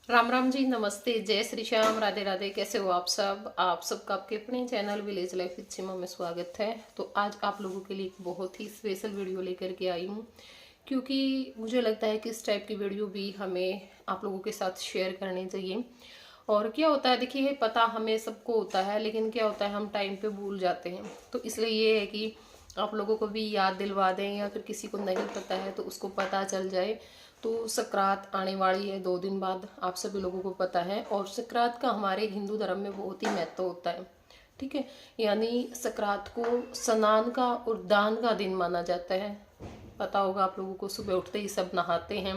राम राम जी, नमस्ते, जय श्री श्याम, राधे राधे। कैसे हो आप सब? आप सबका आपके अपने चैनल विलेज लाइफ विद सीमा में स्वागत है। तो आज आप लोगों के लिए एक बहुत ही स्पेशल वीडियो लेकर के आई हूँ, क्योंकि मुझे लगता है कि इस टाइप की वीडियो भी हमें आप लोगों के साथ शेयर करनी चाहिए। और क्या होता है, देखिए, पता हमें सबको होता है, लेकिन क्या होता है, हम टाइम पे भूल जाते हैं। तो इसलिए ये है कि आप लोगों को भी याद दिलवा दें, या फिर किसी को नहीं पता है तो उसको पता चल जाए। तो सकरात आने वाली है 2 दिन बाद, आप सभी लोगों को पता है। और सकरात का हमारे हिंदू धर्म में बहुत ही महत्व होता है, ठीक है। यानी सकरात को स्नान का और दान का दिन माना जाता है। पता होगा आप लोगों को, सुबह उठते ही सब नहाते हैं।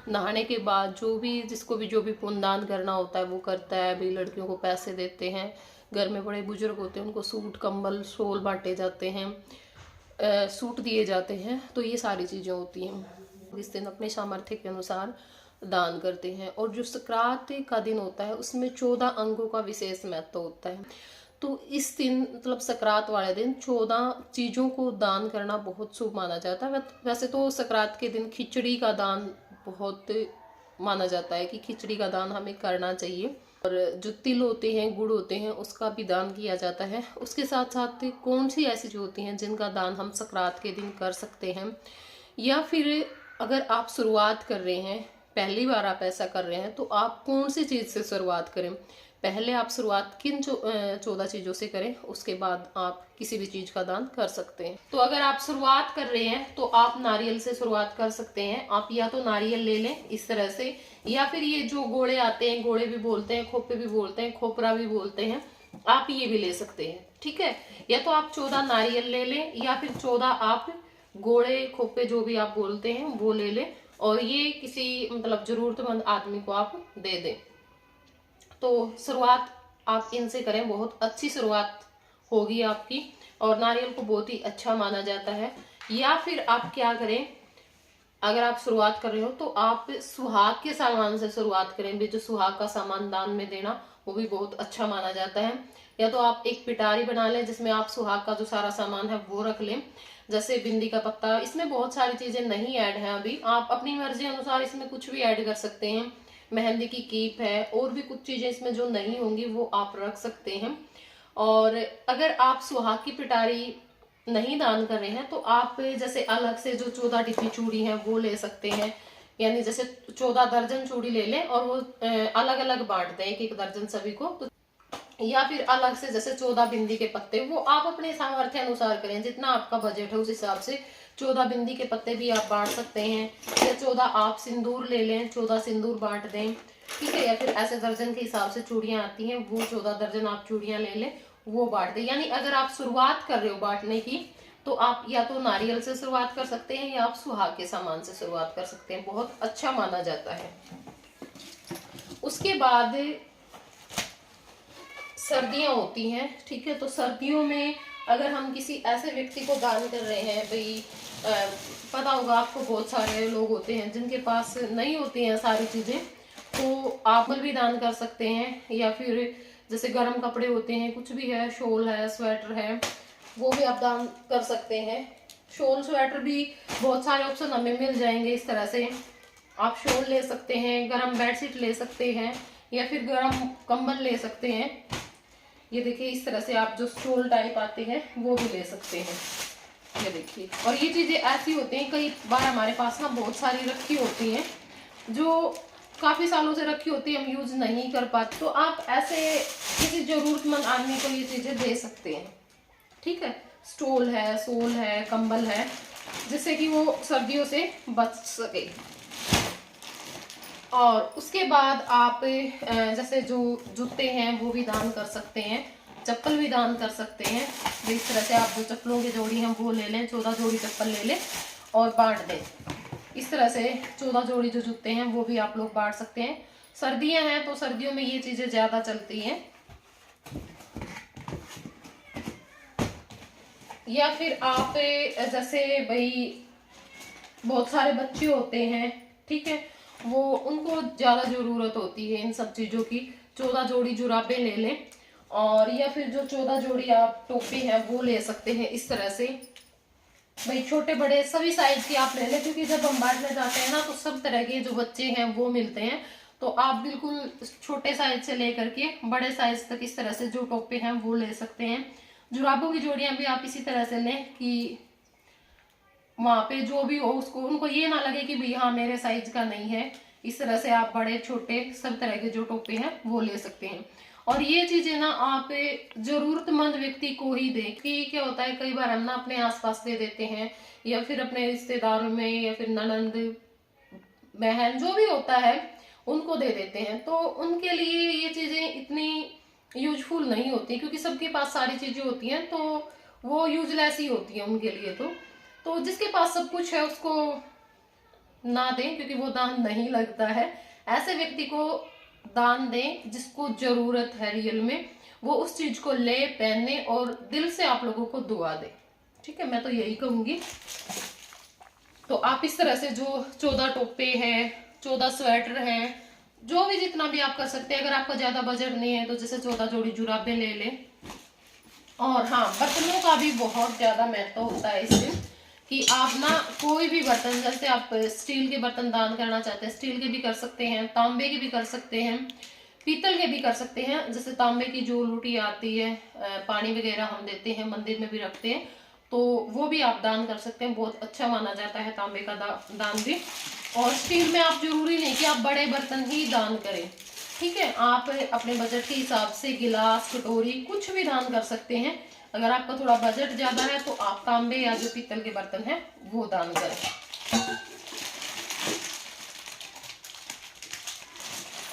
नहाने के बाद जो भी जिसको भी जो भी पुण्य दान करना होता है वो करता है। अभी लड़कियों को पैसे देते हैं, घर में बड़े बुजुर्ग होते हैं उनको सूट कंबल शॉल बांटे जाते हैं, सूट दिए जाते हैं। तो ये सारी चीज़ें होती हैं। इस दिन अपने सामर्थ्य के अनुसार दान करते हैं। और जो सकरात का दिन होता है उसमें 14 अंगों का विशेष महत्व होता है। तो इस दिन मतलब सकरात वाले दिन 14 चीज़ों को दान करना बहुत शुभ माना जाता है। वैसे तो सकरात के दिन खिचड़ी का दान बहुत माना जाता है कि खिचड़ी का दान हमें करना चाहिए। और जो तिल होते हैं, गुड़ होते हैं, उसका भी दान किया जाता है। उसके साथ साथ कौन सी ऐसी जो होती हैं जिनका दान हम सकरात के दिन कर सकते हैं, या फिर अगर आप शुरुआत कर रहे हैं, पहली बार आप ऐसा कर रहे हैं, तो आप कौन सी चीज़ से शुरुआत करें। पहले आप शुरुआत किन 14 चीज़ों से करें, उसके बाद आप किसी भी चीज़ का दान कर सकते हैं। तो अगर आप शुरुआत कर रहे हैं तो आप नारियल से शुरुआत कर सकते हैं। आप या तो नारियल ले लें इस तरह से, या फिर ये जो गोले आते हैं, गोले भी बोलते हैं, खोपे भी बोलते हैं, खोपरा भी बोलते हैं, आप ये भी ले सकते हैं, ठीक है। या तो आप 14 नारियल ले लें, या फिर 14 आप गोले खोपे जो भी आप बोलते हैं वो ले लें, और ये किसी मतलब जरूरतमंद आदमी को आप दे दें। तो शुरुआत आप इनसे करें, बहुत अच्छी शुरुआत होगी आपकी। और नारियल को बहुत ही अच्छा माना जाता है। या फिर आप क्या करें, अगर आप शुरुआत कर रहे हो तो आप सुहाग के सामान से शुरुआत करें भी। जो सुहाग का सामान दान में देना वो भी बहुत अच्छा माना जाता है। या तो आप एक पिटारी बना लें जिसमें आप सुहाग का जो सारा सामान है वो रख लें, जैसे बिंदी का पत्ता। इसमें बहुत सारी चीजें नहीं ऐड है, अभी आप अपनी मर्जी अनुसार इसमें कुछ भी ऐड कर सकते हैं। मेहंदी की कीप है, और भी कुछ चीजें इसमें जो नहीं होंगी वो आप रख सकते हैं। और अगर आप सुहाग की पिटारी नहीं दान कर रहे हैं तो आप जैसे अलग से जो 14 डिब्बी चूड़ी है वो ले सकते हैं। यानी जैसे 14 दर्जन चूड़ी ले लें और वो अलग अलग बांट दें, एक एक दर्जन सभी को। तो या फिर अलग से जैसे 14 बिंदी के पत्ते, वो आप अपने सामर्थ्य अनुसार करें, जितना आपका बजट है उस हिसाब से 14 बिंदी के पत्ते भी आप बांट सकते हैं। या 14 आप सिंदूर ले लें, 14 सिंदूर बांट दें, ठीक है। या फिर ऐसे दर्जन के हिसाब से चूड़ियां आती हैं, वो 14 दर्जन आप चूड़ियां ले लें, वो बांट दें। यानी अगर आप शुरुआत कर रहे हो बांटने की, तो आप या तो नारियल से शुरुआत कर सकते हैं, या आप सुहाग के सामान से शुरुआत कर सकते हैं, बहुत अच्छा माना जाता है। उसके बाद सर्दियां होती हैं, ठीक है। तो सर्दियों में अगर हम किसी ऐसे व्यक्ति को दान कर रहे हैं, भाई पता होगा आपको, बहुत सारे लोग होते हैं जिनके पास नहीं होती हैं सारी चीजें, तो आप भी दान कर सकते हैं। या फिर जैसे गर्म कपड़े होते हैं, कुछ भी है, शॉल है, स्वेटर है, वो भी आप दान कर सकते हैं। शॉल स्वेटर भी बहुत सारे ऑप्शन हमें मिल जाएंगे। इस तरह से आप शॉल ले सकते हैं, गर्म बेडशीट ले सकते हैं, या फिर गर्म कंबल ले सकते हैं। ये देखिए, इस तरह से आप जो स्टोल टाइप आते हैं वो भी ले सकते हैं, ये देखिए। और ये चीजें ऐसी होती हैं, कई बार हमारे पास ना बहुत सारी रखी होती हैं, जो काफी सालों से रखी होती है, हम यूज नहीं कर पाते, तो आप ऐसे किसी जरूरतमंद आदमी को ये चीजें दे सकते हैं, ठीक है। स्टोल है, सोल है, कंबल है, जिससे कि वो सर्दियों से बच सके। और उसके बाद आप जैसे जो जूते हैं वो भी दान कर सकते हैं, चप्पल भी दान कर सकते हैं। इस तरह से आप जो चप्पलों की जोड़ी हैं वो ले लें, 14 जोड़ी चप्पल ले लें और बांट दें। इस तरह से 14 जोड़ी जो जूते हैं वो भी आप लोग बांट सकते हैं। सर्दियां हैं तो सर्दियों में ये चीजें ज्यादा चलती हैं। या फिर आप जैसे भाई बहुत सारे बच्चे होते हैं, ठीक है, वो उनको ज्यादा जरूरत होती है इन सब चीजों की। 14 जोड़ी जुराबे ले लें, और या फिर जो 14 जोड़ी आप टोपी है वो ले सकते हैं। इस तरह से भाई छोटे बड़े सभी साइज की आप ले लें, क्योंकि जब हम बांटने जाते हैं ना तो सब तरह के जो बच्चे हैं वो मिलते हैं। तो आप बिल्कुल छोटे साइज से लेकर के बड़े साइज तक इस तरह से जो टोपे हैं वो ले सकते हैं। जुराबों की जोड़ियां भी आप इसी तरह से लें कि वहां पे जो भी हो उसको उनको ये ना लगे कि भाई हाँ मेरे साइज का नहीं है। इस तरह से आप बड़े छोटे सब तरह के जो टोपे हैं वो ले सकते हैं। और ये चीजें ना आप जरूरतमंद व्यक्ति को ही दें कि क्या होता है कई बार हम ना अपने आसपास दे देते हैं या फिर अपने रिश्तेदारों में या फिर ननंद बहन जो भी होता है उनको दे देते हैं, तो उनके लिए ये चीजें इतनी यूजफुल नहीं होती क्योंकि सबके पास सारी चीजें होती हैं तो वो यूजलेस ही होती है उनके लिए। तो जिसके पास सब कुछ है उसको ना दें क्योंकि वो दान नहीं लगता है। ऐसे व्यक्ति को दान दें जिसको जरूरत है रियल में, वो उस चीज को ले पहने और दिल से आप लोगों को दुआ दे। ठीक है, मैं तो यही कहूंगी। तो आप इस तरह से जो 14 टोपे हैं, 14 स्वेटर हैं, जो भी जितना भी आप कर सकते हैं। अगर आपका ज्यादा बजट नहीं है तो जैसे 14 जोड़ी जुराबे ले लें। और हाँ, बर्तनों का भी बहुत ज्यादा महत्व होता है इस दिन कि आप ना कोई भी बर्तन, जैसे आप स्टील के बर्तन दान करना चाहते हैं स्टील के भी कर सकते हैं, तांबे के भी कर सकते हैं, पीतल के भी कर सकते हैं। जैसे तांबे की जो लूटी आती है, पानी वगैरह हम देते हैं, मंदिर में भी रखते हैं, तो वो भी आप दान कर सकते हैं। बहुत अच्छा माना जाता है तांबे का दान भी। और स्टील में आप जरूरी नहीं कि आप बड़े बर्तन ही दान करें। ठीक है, आप अपने बजट के हिसाब से गिलास, कटोरी कुछ भी दान कर सकते हैं। अगर आपका थोड़ा बजट ज्यादा है तो आप तांबे या जो पीतल के बर्तन है वो दान करें।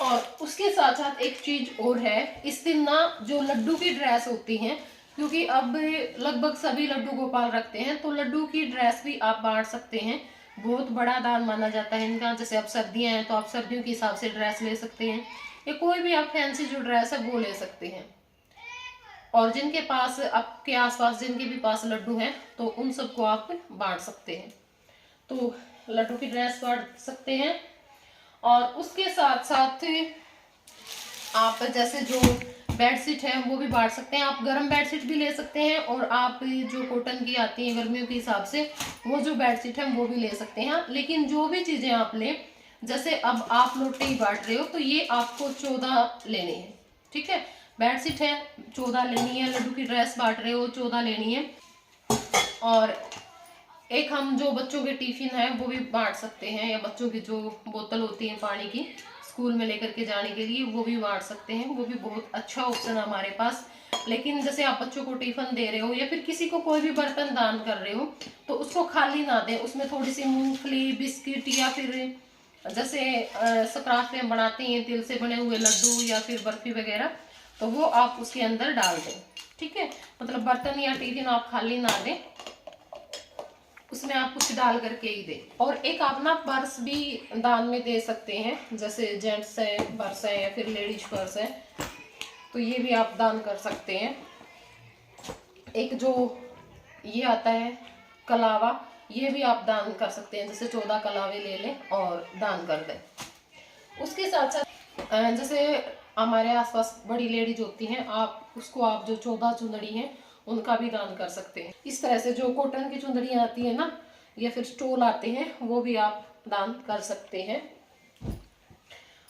और उसके साथ साथ एक चीज और है, इस दिन ना जो लड्डू की ड्रेस होती है, क्योंकि अब लगभग सभी लड्डू गोपाल रखते हैं, तो लड्डू की ड्रेस भी आप बांट सकते हैं। बहुत बड़ा दान माना जाता है इनका। जैसे अब सर्दियां हैं तो आप सर्दियों के हिसाब से ड्रेस ले सकते हैं या कोई भी आप फैंसी जो ड्रेस है वो ले सकते हैं। और जिनके पास, आपके आसपास जिनके भी पास लड्डू हैं तो उन सबको आप बांट सकते हैं। तो लड्डू की ड्रेस बांट सकते हैं। और उसके साथ साथ आप जैसे जो बेडशीट है वो भी बांट सकते हैं। आप गर्म बेडशीट भी ले सकते हैं और आप जो कॉटन की आती है गर्मियों के हिसाब से वो जो बेडशीट है वो भी ले सकते हैं। लेकिन जो भी चीजें आप लें, जैसे अब आप लोटे ही बांट रहे हो तो ये आपको 14 लेने हैं। ठीक है, बेडशीट है 14 लेनी है, लड्डू की ड्रेस बांट रहे हो 14 लेनी है। और एक हम जो बच्चों के टिफिन है वो भी बांट सकते हैं, या बच्चों की जो बोतल होती है पानी की स्कूल में लेकर के जाने के लिए वो भी बांट सकते हैं। वो भी बहुत अच्छा ऑप्शन है हमारे पास। लेकिन जैसे आप बच्चों को टिफिन दे रहे हो या फिर किसी को कोई भी बर्तन दान कर रहे हो तो उसको खाली ना दें, उसमें थोड़ी सी मूंगफली, बिस्किट या फिर जैसे सकरात में बनाते हैं तिल से बने हुए लड्डू या फिर बर्फी वगैरह, तो वो आप उसके अंदर डाल दें। ठीक है, मतलब बर्तन या टिफिन आप खाली ना दें, उसमें आप कुछ डाल करके ही दे। और एक आप ना पर्स भी दान में दे सकते हैं, जैसे जेंट्स है पर्स है या फिर लेडीज पर्स है, तो ये भी आप दान कर सकते हैं। एक जो ये आता है कलावा, ये भी आप दान कर सकते हैं। जैसे 14 कलावे ले लें और दान कर दें। उसके साथ साथ जैसे हमारे आसपास बड़ी लेडीज होती हैं, आप उसको आप जो 14 चुंदड़ी हैं उनका भी दान कर सकते हैं। इस तरह से जो कॉटन की चुंदड़ियाँ आती है ना या फिर स्टोल आते हैं वो भी आप दान कर सकते हैं।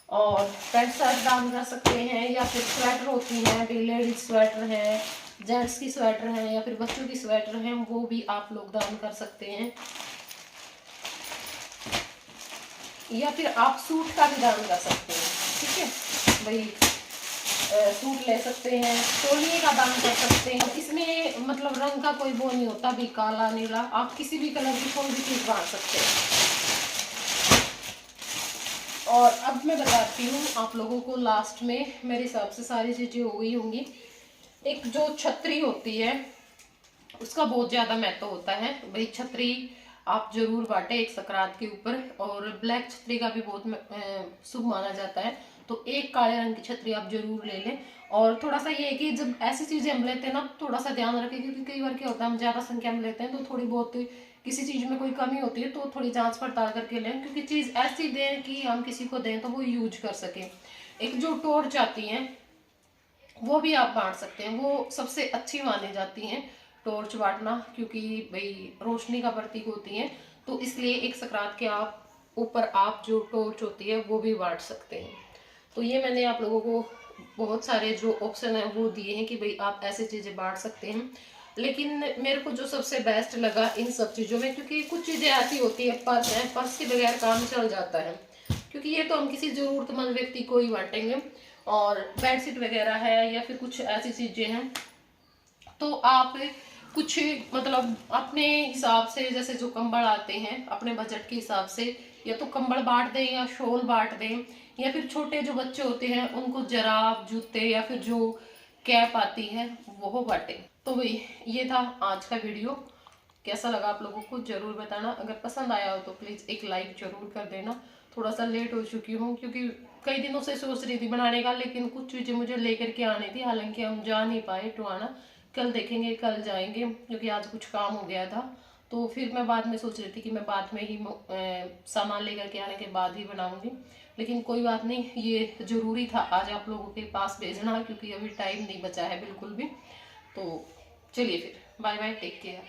और पैंट शर्ट दान कर सकते हैं, या फिर स्वेटर होती हैं, लेडीज स्वेटर है, जेंट्स की स्वेटर है या फिर बच्चों की स्वेटर है, वो भी आप लोग दान कर सकते हैं। या फिर आप सूट का भी दान कर सकते हैं। ठीक है भाई, सूट ले सकते हैं, तौलिए का दान कर सकते हैं। इसमें मतलब रंग का कोई वो नहीं होता भी, काला नीला, आप किसी भी कलर की कोई भी चीज बांट सकते हैं। और अब मैं बताती हूँ आप लोगों को लास्ट में, मेरे हिसाब से सारी चीजें हो गई होंगी। एक जो छतरी होती है उसका बहुत ज्यादा महत्व होता है भाई। छतरी आप जरूर बांटे एक सकरात के ऊपर। और ब्लैक छतरी का भी बहुत शुभ माना जाता है, तो एक काले रंग की छतरी आप जरूर ले लें। और थोड़ा सा ये है कि जब ऐसी चीजें हम लेते हैं ना थोड़ा सा ध्यान रखें, क्योंकि कई बार क्या होता है हम ज्यादा संख्या में लेते हैं तो थोड़ी बहुत किसी चीज में कोई कमी होती है तो थोड़ी जांच पड़ताल करके लें, क्योंकि चीज ऐसी दें कि हम किसी को दें तो वो यूज कर सके। एक जो टॉर्च आती है वो भी आप बांट सकते हैं, वो सबसे अच्छी मानी जाती हैं टॉर्च बांटना, क्योंकि भाई रोशनी का प्रतीक होती है। तो इसलिए एक सकरात के आप ऊपर आप जो टॉर्च होती है वो भी बांट सकते हैं। तो ये मैंने आप लोगों को बहुत सारे जो ऑप्शन है वो दिए हैं कि भाई आप ऐसी चीज़ें बांट सकते हैं। लेकिन मेरे को जो सबसे बेस्ट लगा इन सब चीज़ों में, क्योंकि कुछ चीज़ें ऐसी होती है, पर्स है, पर्स के बगैर काम चल जाता है, क्योंकि ये तो हम किसी जरूरतमंद व्यक्ति को ही बांटेंगे। और बेडशीट वगैरह है या फिर कुछ ऐसी चीज़ें हैं तो आप कुछ मतलब अपने हिसाब से, जैसे जो कंबल आते हैं अपने बजट के हिसाब से, या तो कंबल बांट दें या शॉल बांट दें, या फिर छोटे जो बच्चे होते हैं उनको जराब, जूते या फिर जो कैप आती है वो बांटें। तो भाई ये था आज का वीडियो। कैसा लगा आप लोगों को जरूर बताना। अगर पसंद आया हो तो प्लीज़ एक लाइक जरूर कर देना। थोड़ा सा लेट हो चुकी हूँ क्योंकि कई दिनों से सोच रही थी बनाने का, लेकिन कुछ चीज़ें मुझे लेकर के आनी थी, हालांकि हम जा नहीं पाए टुआना। कल देखेंगे, कल जाएंगे, क्योंकि आज कुछ काम हो गया था। तो फिर मैं बाद में सोच रही थी कि मैं बाद में ही सामान लेकर के आने के बाद ही बनाऊंगी, लेकिन कोई बात नहीं, ये ज़रूरी था आज आप लोगों के पास भेजना, क्योंकि अभी टाइम नहीं बचा है बिल्कुल भी। तो चलिए फिर, बाय बाय, टेक केयर।